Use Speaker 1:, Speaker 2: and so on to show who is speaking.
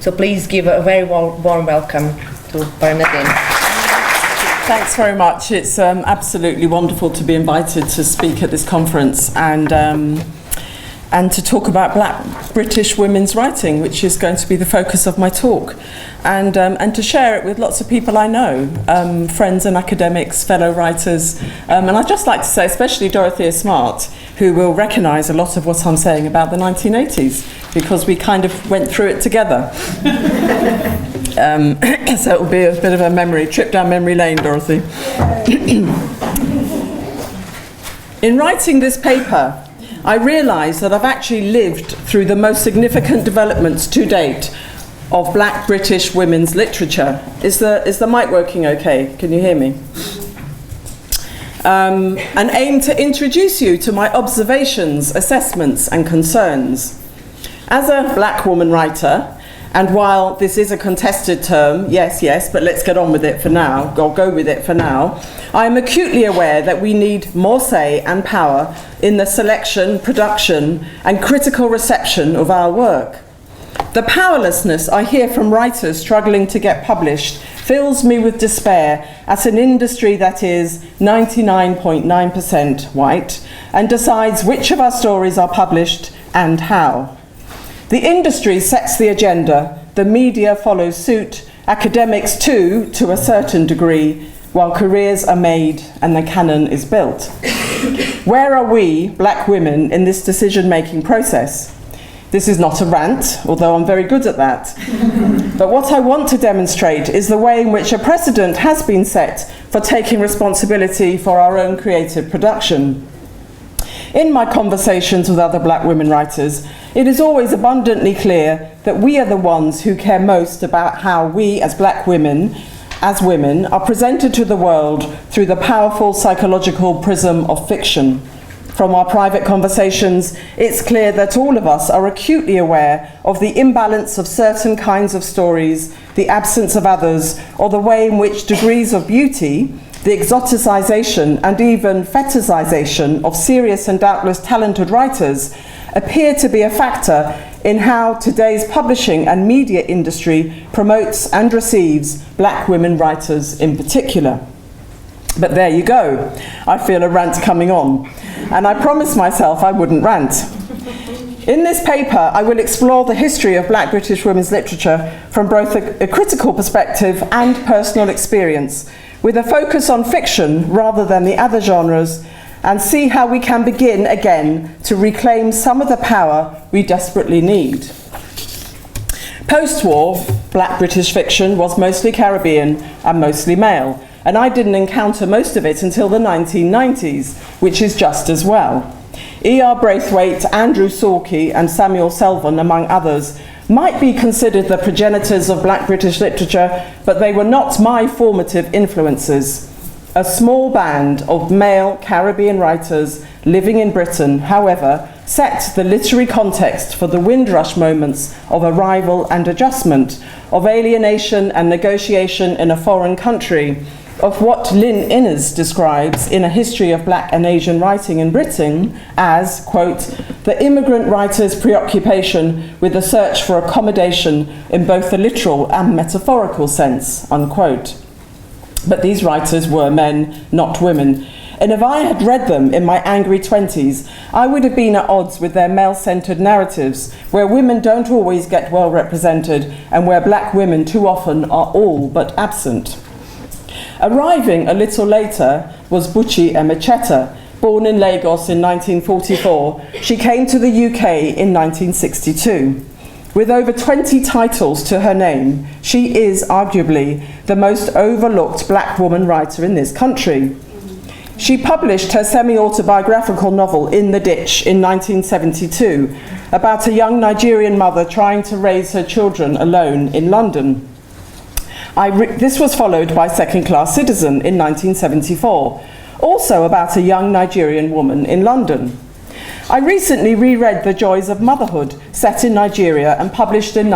Speaker 1: So please give a very warm welcome to Bernadine.
Speaker 2: Thanks very much. It's absolutely wonderful to be invited to speak at this conference and to talk about Black British women's writing, which is going to be the focus of my talk, and to share it with lots of people I know, friends and academics, fellow writers, and I'd just like to say especially Dorothea Smart, who will recognise a lot of what I'm saying about the 1980s, because we kind of went through it together. So it will be a bit of a trip down memory lane, Dorothy. In writing this paper, I realised that I've actually lived through the most significant developments to date of Black British women's literature. Is the mic working okay? Can you hear me? And aim to introduce you to my observations, assessments and concerns. As a black woman writer, and while this is a contested term, yes, but let's get on with it for now, go with it for now, I am acutely aware that we need more say and power in the selection, production, and critical reception of our work. The powerlessness I hear from writers struggling to get published fills me with despair at an industry that is 99.9% white and decides which of our stories are published and how. The industry sets the agenda, the media follows suit, academics too, to a certain degree, while careers are made and the canon is built. Where are we, black women, in this decision-making process? This is not a rant, although I'm very good at that. But what I want to demonstrate is the way in which a precedent has been set for taking responsibility for our own creative production. In my conversations with other black women writers, it is always abundantly clear that we are the ones who care most about how we as black women, are presented to the world through the powerful psychological prism of fiction. From our private conversations, it's clear that all of us are acutely aware of the imbalance of certain kinds of stories, the absence of others, or the way in which degrees of beauty, the exoticization and even fetishization of serious and doubtless talented writers appear to be a factor in how today's publishing and media industry promotes and receives black women writers in particular. But there you go. I feel a rant coming on. And I promised myself I wouldn't rant. In this paper, I will explore the history of Black British women's literature from both a critical perspective and personal experience, with a focus on fiction rather than the other genres, and see how we can begin again to reclaim some of the power we desperately need. Post-war, Black British fiction was mostly Caribbean and mostly male, and I didn't encounter most of it until the 1990s, which is just as well. E.R. Braithwaite, Andrew Sawkey and Samuel Selvon, among others, might be considered the progenitors of Black British literature, but they were not my formative influences. A small band of male Caribbean writers living in Britain, however, set the literary context for the Windrush moments of arrival and adjustment, of alienation and negotiation in a foreign country, of what Lynn Innes describes in A History of Black and Asian Writing in Britain as, quote, the immigrant writer's preoccupation with the search for accommodation in both the literal and metaphorical sense, unquote. But these writers were men, not women. And if I had read them in my angry 20s, I would have been at odds with their male-centered narratives, where women don't always get well represented and where black women too often are all but absent. Arriving a little later was Buchi Emecheta. Born in Lagos in 1944, she came to the UK in 1962. With over 20 titles to her name, she is arguably the most overlooked black woman writer in this country. She published her semi-autobiographical novel In the Ditch in 1972, about a young Nigerian mother trying to raise her children alone in London. This was followed by Second Class Citizen in 1974, also about a young Nigerian woman in London. I recently reread The Joys of Motherhood, set in Nigeria and published in